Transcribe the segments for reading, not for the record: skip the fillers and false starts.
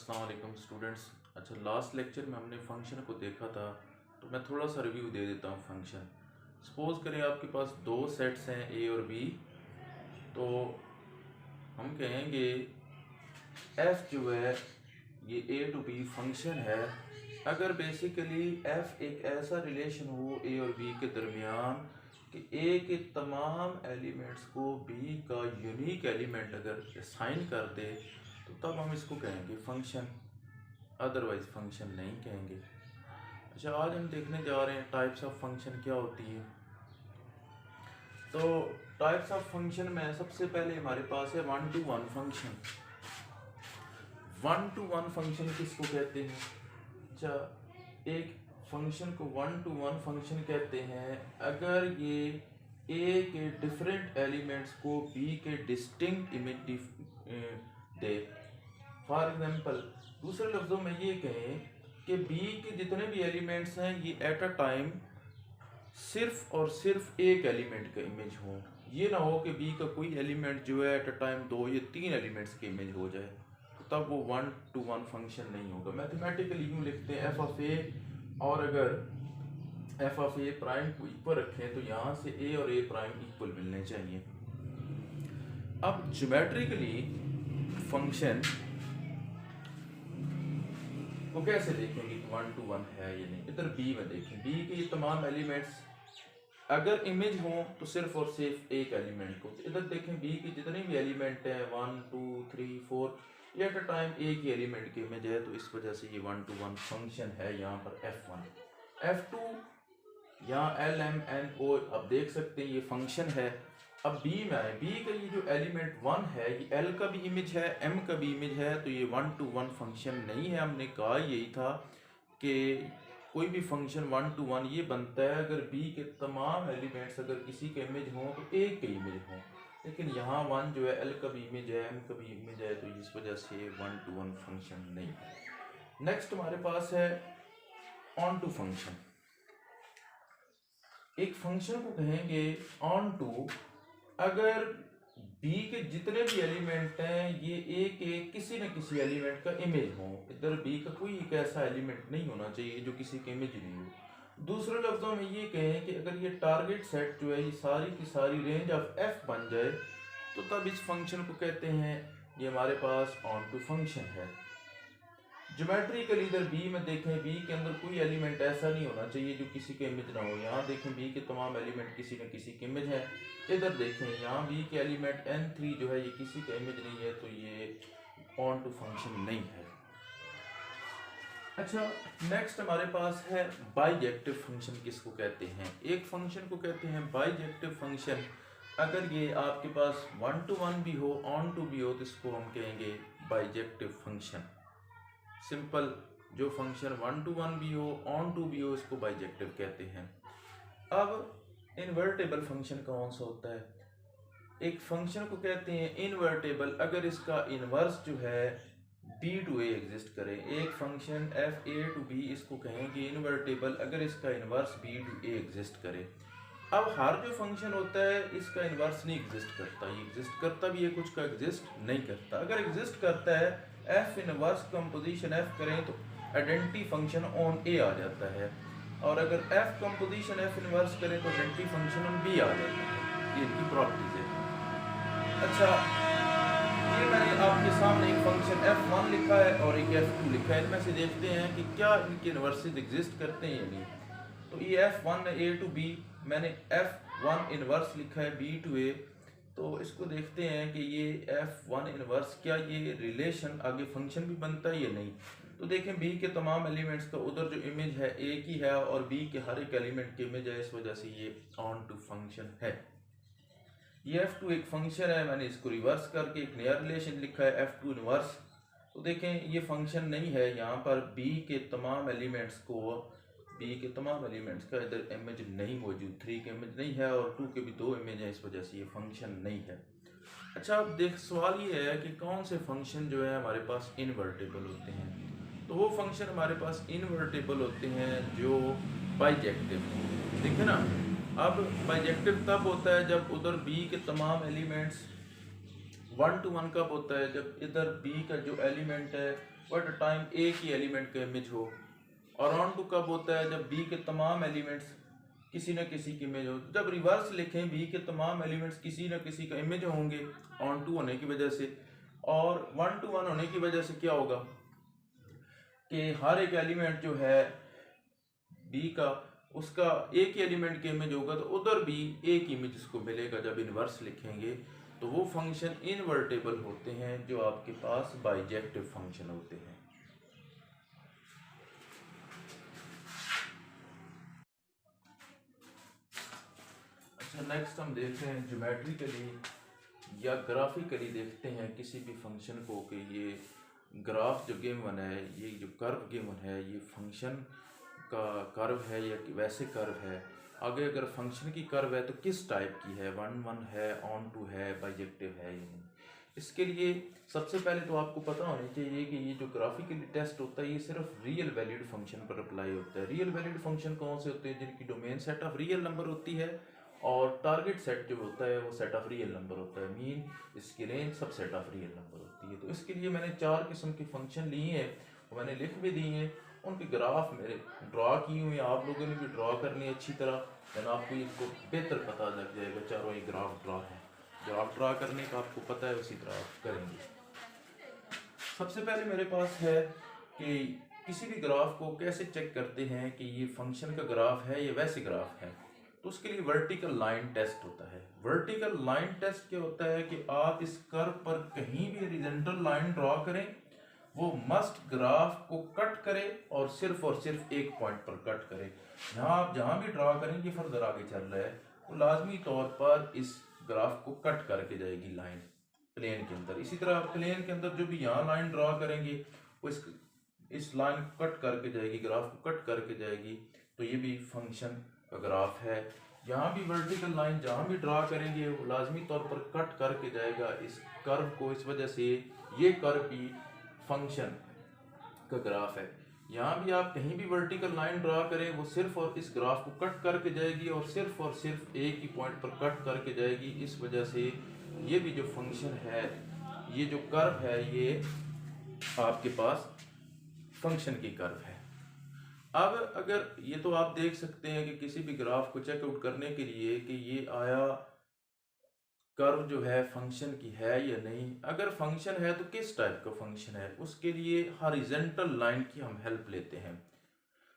अस्सलाम वालेकुम स्टूडेंट्स। अच्छा, लास्ट लेक्चर में हमने फंक्शन को देखा था, तो मैं थोड़ा सा रिव्यू दे देता हूँ फंक्शन। सपोज़ करें आपके पास दो सेट्स हैं ए और बी, तो हम कहेंगे एफ जो है ये ए टू बी फंक्शन है अगर बेसिकली एफ एक ऐसा रिलेशन हो ए और बी के दरमियान कि ए के तमाम एलिमेंट्स को बी का यूनिक एलिमेंट अगर असाइन कर दे तो तब हम इसको कहेंगे फंक्शन, अदरवाइज फंक्शन नहीं कहेंगे। अच्छा, आज हम देखने जा रहे हैं टाइप्स ऑफ फंक्शन क्या होती है। तो टाइप्स ऑफ फंक्शन में सबसे पहले हमारे पास है one two one function. One two one function किसको कहते हैं? अच्छा, एक फंक्शन को वन टू वन फंक्शन कहते हैं अगर ये ए के डिफरेंट एलिमेंट्स को बी के distinct image they. For example, दूसरे लफ्ज़ों में ये कहें कि बी के जितने भी एलिमेंट्स हैं ये एट अ टाइम सिर्फ और सिर्फ एक एलिमेंट का इमेज हो। ये ना हो कि बी का कोई एलिमेंट जो है एट अ टाइम दो या तीन एलिमेंट्स के इमेज हो जाए, तो तब वो वन टू वन फंक्शन नहीं होगा। मैथमेटिकली यूँ लिखते हैं एफ ऑफ ए, और अगर एफ ऑफ ए प्राइम को इक्वल रखें तो यहाँ से ए और ए प्राइम इक्वल मिलने चाहिए। अब ज्योमेट्रिकली फंक्शन को कैसे देखेंगे कि वन टू वन है या नहीं? इधर बी में देखें, बी के ये तमाम एलिमेंट्स अगर इमेज हो तो सिर्फ और सिर्फ एक एलिमेंट को। इधर देखें बी के जितने भी एलिमेंट हैं 1 2 3 4 ये एट अ टाइम एक ही एलिमेंट की इमेज है, तो इस वजह से ये वन टू वन फंक्शन है। यहाँ पर F1 F2 यहाँ एल एम एन ओ आप देख सकते हैं ये फंक्शन है। अब बी में आए, बी का ये जो एलिमेंट 1 है ये एल का भी इमेज है, एम का भी इमेज है, तो ये वन टू वन फंक्शन नहीं है। हमने कहा यही था कि कोई भी फंक्शन वन टू वन ये बनता है अगर बी के तमाम एलिमेंट्स अगर किसी के इमेज हों तो एक के इमेज हों, लेकिन यहाँ वन जो है एल का भी इमेज है, एम का भी इमेज है, तो इस वजह से वन टू वन फंक्शन नहीं है। नेक्स्ट हमारे पास है ऑन टू फंक्शन। एक फंक्शन को कहेंगे ऑन टू अगर बी के जितने भी एलिमेंट हैं ये ए के किसी न किसी एलिमेंट का इमेज हो। इधर बी का कोई एक ऐसा एलिमेंट नहीं होना चाहिए जो किसी के इमेज नहीं हो। दूसरे लफ्ज़ों में ये कहें कि अगर ये टारगेट सेट जो है ये सारी की सारी रेंज ऑफ एफ बन जाए तो तब इस फंक्शन को कहते हैं ये हमारे पास ऑन टू फंक्शन है। ज्योमेट्रिकली इधर बी में देखें, बी के अंदर कोई एलिमेंट ऐसा नहीं होना चाहिए जो किसी के इमेज ना हो। यहाँ देखें बी के तमाम एलिमेंट किसी न किसी के इमेज है। इधर देखें यहाँ बी के एलिमेंट n3 जो है ये किसी का इमेज नहीं है, तो ये ऑन टू फंक्शन नहीं है। अच्छा, नेक्स्ट हमारे पास है बाइजेक्टिव फंक्शन किसको कहते हैं? एक फंक्शन को कहते हैं बाइजेक्टिव फंक्शन अगर ये आपके पास वन टू वन भी हो ऑन टू भी हो तो इसको हम कहेंगे बाइजेक्टिव फंक्शन। सिंपल, जो फंक्शन वन टू वन भी हो ऑन टू भी हो इसको बाइजेक्टिव कहते हैं। अब इन्वर्टेबल फंक्शन कौन सा होता है? एक फंक्शन को कहते हैं इन्वर्टेबल अगर इसका इन्वर्स जो है बी टू ए एग्जिस्ट करे। एक function F A to B इसको कहेंगे इन्वर्टेबल अगर इसका inverse B to A exist करे। अब हर जो फंक्शन होता है इसका इन्वर्स नहीं एग्जिस्ट करता, ये एग्जिस्ट करता भी है कुछ का एग्जिस्ट नहीं करता। अगर एग्जिस्ट करता है एफ इनवर्स कंपोजिशन एफ करें तो आइडेंटिटी फंक्शन ऑन ए आ जाता है, और अगर एफ कंपोजिशन एफ इनवर्स करें तो आइडेंटिटी फंक्शन ऑन बी आ जाता है। ये इनकी प्रॉपर्टीज है। अच्छा, ये मैंने आपके सामने एक फंक्शन f1 लिखा है और एक f2 लिखा है, इनमें से देखते हैं कि क्या इनके इन्वर्सेस एग्जिस्ट करते हैं या नहीं। तो ये f1 है a टू b, मैंने f1 इन्वर्स लिखा है b टू a, तो इसको देखते हैं कि ये f1 इन्वर्स क्या ये रिलेशन आगे फंक्शन भी बनता है या नहीं। तो देखें b के तमाम एलिमेंट्स का उधर जो इमेज है एक ही है और b के हर एक एलिमेंट की इमेज है, इस वजह से ये ऑन टू फंक्शन है। ये f2 एक फंक्शन है, मैंने इसको रिवर्स करके एक नया रिलेशन लिखा है f2 इन्वर्स। तो देखें ये फंक्शन नहीं है, यहाँ पर b के तमाम एलिमेंट्स का इधर इमेज नहीं मौजूद, 3 के इमेज नहीं है और 2 के भी 2 इमेज है, इस वजह से ये फंक्शन नहीं है। अच्छा, अब देख सवाल ये है कि कौन से फंक्शन जो है हमारे पास इन्वर्टेबल होते हैं। तो वो फंक्शन हमारे पास इन्वर्टेबल होते हैं जो बाइजेक्टिव हैं। देखिए ना, अब बाइजेक्टिव तब होता है जब उधर b के तमाम एलिमेंट्स 1 to 1 कब होता है? जब इधर बी का जो एलिमेंट है वो एट टाइम ए की एलिमेंट का इमेज हो। और ऑन टू कब होता है? जब बी के तमाम एलिमेंट्स किसी न किसी की इमेज हो। जब रिवर्स लिखें, बी के तमाम एलिमेंट्स किसी न किसी का इमेज होंगे ऑन टू होने की वजह से। और 1 to 1 होने की वजह से क्या होगा कि हर एक एलिमेंट जो है बी का, उसका एक ही एलिमेंट के इमेज होगा, तो उधर भी एक इमेज उसको मिलेगा। जब इनवर्स लिखेंगे तो वो फंक्शन इनवर्टेबल होते हैं जो आपके पास बाइजेक्टिव फंक्शन होते हैं। अच्छा, नेक्स्ट हम देखते हैं ज्योमेट्रिकली या ग्राफिकली देखते हैं किसी भी फंक्शन को कि ये ग्राफ जो गिवन है, ये जो कर्व गिवन है, ये फंक्शन का कर्व है या वैसे कर्व है। आगे अगर फंक्शन की कर्व है तो किस टाइप की है, 1 1 है, ऑन टू है, बाइजेक्टिव है या नहीं। इसके लिए सबसे पहले तो आपको पता होना चाहिए कि ये जो ग्राफिकली टेस्ट होता है ये सिर्फ रियल वैल्यूड फंक्शन पर अप्लाई होता है। रियल वैल्यूड फंक्शन कौन से होते हैं? जिनकी domain set of real number होती है और टारगेट सेट जो होता है वो सेट ऑफ रियल नंबर होता है। मीन इसकी रेंज सब सेट ऑफ रियल नंबर होती है। तो इसके लिए मैंने 4 किस्म के फंक्शन लिए हैं, वो मैंने लिख भी दिए हैं। उनके ग्राफ मेरे ड्रा किए हुए हैं, आप लोगों ने भी ड्रा करनी है अच्छी तरह, देन आपको इनको बेहतर पता लग जाएगा। चारों ये ग्राफ ड्रा है, ग्राफ ड्रा करने का आपको पता है, उसी तरह आप करेंगे। सबसे पहले मेरे पास है कि किसी भी ग्राफ को कैसे चेक करते हैं कि ये फंक्शन का ग्राफ है या वैसे ग्राफ है। तो उसके लिए वर्टिकल लाइन टेस्ट होता है। वर्टिकल लाइन टेस्ट क्या होता है कि आप इस कर्व पर कहीं भी हॉरिजॉन्टल लाइन ड्रॉ करें, वो मस्ट ग्राफ को कट करे और सिर्फ एक पॉइंट पर कट करे। यहाँ आप जहाँ भी ड्रॉ करेंगे फर्दर आगे चल रहा है, वो लाजमी तौर पर इस ग्राफ को कट करके जाएगी लाइन प्लेन के अंदर। इसी तरह प्लेन के अंदर जो भी यहाँ लाइन ड्रॉ करेंगे वो इस लाइन को कट करके जाएगी, ग्राफ को कट करके जाएगी। तो ये भी फंक्शन का ग्राफ है। यहाँ भी वर्टिकल लाइन जहाँ भी ड्रा करेंगे वो लाजमी तौर पर कट करके जाएगा इस कर्व को। इस वजह से ये कर्व भी फंक्शन का ग्राफ है। यहाँ भी आप कहीं भी वर्टिकल लाइन ड्रा करें वो सिर्फ और इस ग्राफ को कट करके जाएगी और सिर्फ एक ही पॉइंट पर कट करके जाएगी। इस वजह से ये भी जो फंक्शन है, ये जो कर्व है, ये आपके पास फंक्शन की कर्व है। अब अगर ये तो आप देख सकते हैं कि किसी भी ग्राफ को चेकआउट करने के लिए कि ये आया कर्व जो है फंक्शन की है या नहीं। अगर फंक्शन है तो किस टाइप का फंक्शन है, उसके लिए हॉरिजॉन्टल लाइन की हम हेल्प लेते हैं।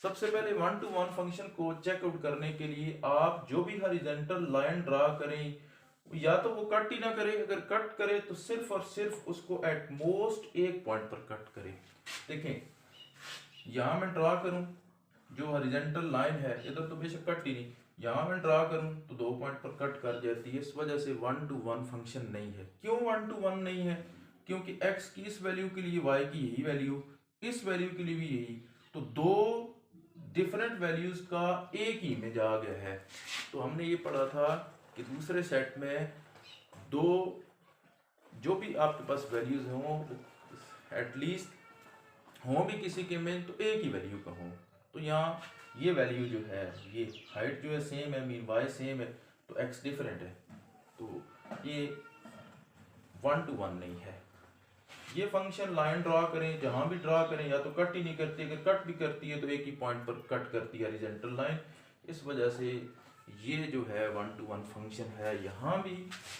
सबसे पहले 1 to 1 फंक्शन को चेकआउट करने के लिए आप जो भी हॉरिजॉन्टल लाइन ड्रा करें, या तो वो कट ही ना करे, अगर कट करे तो सिर्फ और सिर्फ उसको एट मोस्ट एक पॉइंट पर कट करे। देखें, यहाँ मैं ड्रा करूं जो हॉरिजॉन्टल लाइन है, इधर तो बेशक कट ही नहीं, यहाँ मैं ड्रा करूं तो 2 पॉइंट पर कट कर जाती है। इस वजह से 1 to 1 फंक्शन नहीं है। क्यों 1 to 1 नहीं है? क्योंकि x की इस वैल्यू के लिए y की यही वैल्यू, इस वैल्यू के लिए भी यही, तो 2 डिफरेंट वैल्यूज का एक ही इमेज आ गया है। तो हमने ये पढ़ा था कि दूसरे सेट में 2 जो भी आपके पास वैल्यूज हों एटलीस्ट हों भी किसी के इमेज तो एक ही वैल्यू का हो। तो यहाँ ये वैल्यू जो है, ये हाइट जो है सेम है, मीन y सेम है, तो x डिफरेंट है, तो ये 1 to 1 नहीं है। ये फंक्शन लाइन ड्रा करें, जहां भी ड्रा करें, या तो कट ही नहीं करती, अगर कट भी करती है तो एक ही पॉइंट पर कट करती है हॉरिजॉन्टल लाइन। इस वजह से ये जो है 1 to 1 फंक्शन है। यहाँ भी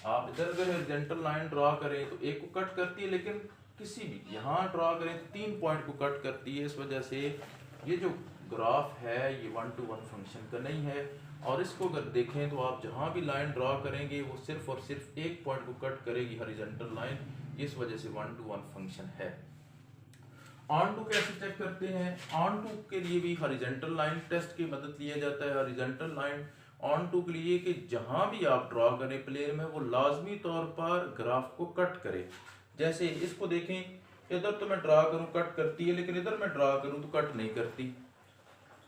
आप इधर अगर हॉरिजॉन्टल लाइन ड्रा करें तो एक को कट करती है, लेकिन किसी भी यहाँ ड्रा करें तो 3 पॉइंट को कट करती है। इस वजह से ये जो ग्राफ है ये 1 to 1 फंक्शन का नहीं है। और इसको अगर देखें तो आप जहाँ भी लाइन ड्रा करेंगे वो सिर्फ और सिर्फ एक पॉइंट को कट करेगी हॉरिजॉन्टल लाइन। इस वजह से 1 to 1 फंक्शन है। ऑन टू कैसे चेक करते हैं? ऑन टू के लिए भी हॉरिजॉन्टल लाइन टेस्ट की मदद लिया जाता है। हॉरिजॉन्टल लाइन ऑन टू के लिए कि जहाँ भी आप ड्रा करें प्लेन में वो लाजमी तौर पर ग्राफ को कट करे। जैसे इसको देखें, इधर तो मैं ड्रा करूँ कट करती है, लेकिन इधर मैं ड्रा करूँ तो कट नहीं करती।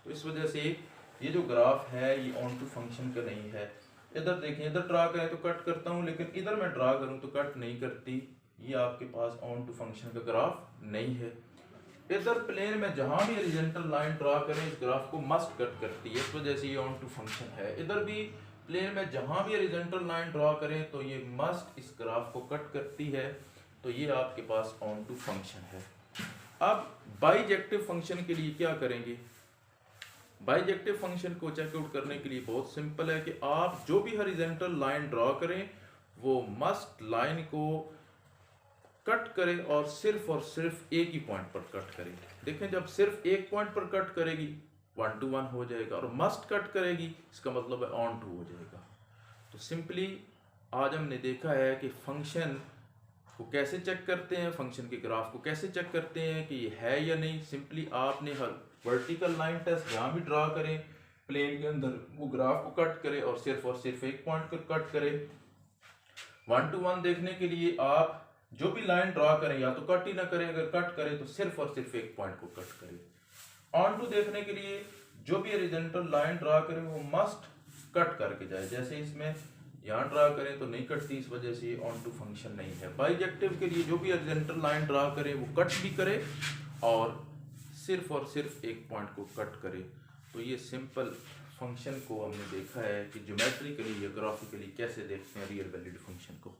तो इस वजह से ये जो ग्राफ है ये ऑन टू फंक्शन का नहीं है। इधर देखें, इधर ड्रा करें तो कट करता हूँ, लेकिन इधर मैं ड्रा करूँ तो कट नहीं करती। ये आपके पास ऑन टू फंक्शन का ग्राफ नहीं है। इधर प्लेन में जहाँ भी हॉरिजॉन्टल लाइन ड्रा करें इस ग्राफ को मस्ट कट करती है, इस वजह से ये ऑन टू फंक्शन है। इधर भी प्लेन में जहां भी हॉरिजॉन्टल लाइन ड्रॉ करें तो ये मस्ट इस ग्राफ को कट करती है। तो ये आपके पास ऑन टू फंक्शन है। अब बाइजेक्टिव फंक्शन के लिए क्या करेंगे? बाइजेक्टिव फंक्शन को चेकआउट करने के लिए बहुत सिंपल है कि आप जो भी हॉरिजॉन्टल लाइन ड्रॉ करें वो मस्ट लाइन को कट करे और सिर्फ एक ही पॉइंट पर कट करे। देखें, जब सिर्फ एक पॉइंट पर कट करेगी 1 to 1 हो जाएगा, और मस्ट कट करेगी इसका मतलब है ऑन टू हो जाएगा। तो सिंपली आज हमने देखा है कि फंक्शन को कैसे चेक करते हैं, फंक्शन के ग्राफ को कैसे चेक करते हैं कि ये है या नहीं। सिंपली आपने हर वर्टिकल लाइन टेस्ट जहाँ भी ड्रा करें प्लेन के अंदर वो ग्राफ को कट करे और सिर्फ एक पॉइंट पर कट करे। 1 to 1 देखने के लिए आप जो भी लाइन ड्रॉ करें या तो कट ही ना करें, अगर कट करें तो सिर्फ एक पॉइंट को कट करें। ऑन टू देखने के लिए जो भी हॉरिजॉन्टल लाइन ड्रॉ करें वो मस्ट कट करके जाए। जैसे इसमें यहाँ ड्रा करें तो नहीं कटती, इस वजह से ऑन टू फंक्शन नहीं है। बाइजेक्टिव के लिए जो भी हॉरिजॉन्टल लाइन ड्रा करें वो कट भी करे और सिर्फ एक पॉइंट को कट करे। तो ये सिंपल फंक्शन को हमने देखा है कि ज्योमेट्रिकली या ग्राफिकली कैसे देखते हैं रियल वैल्यूड फंक्शन को।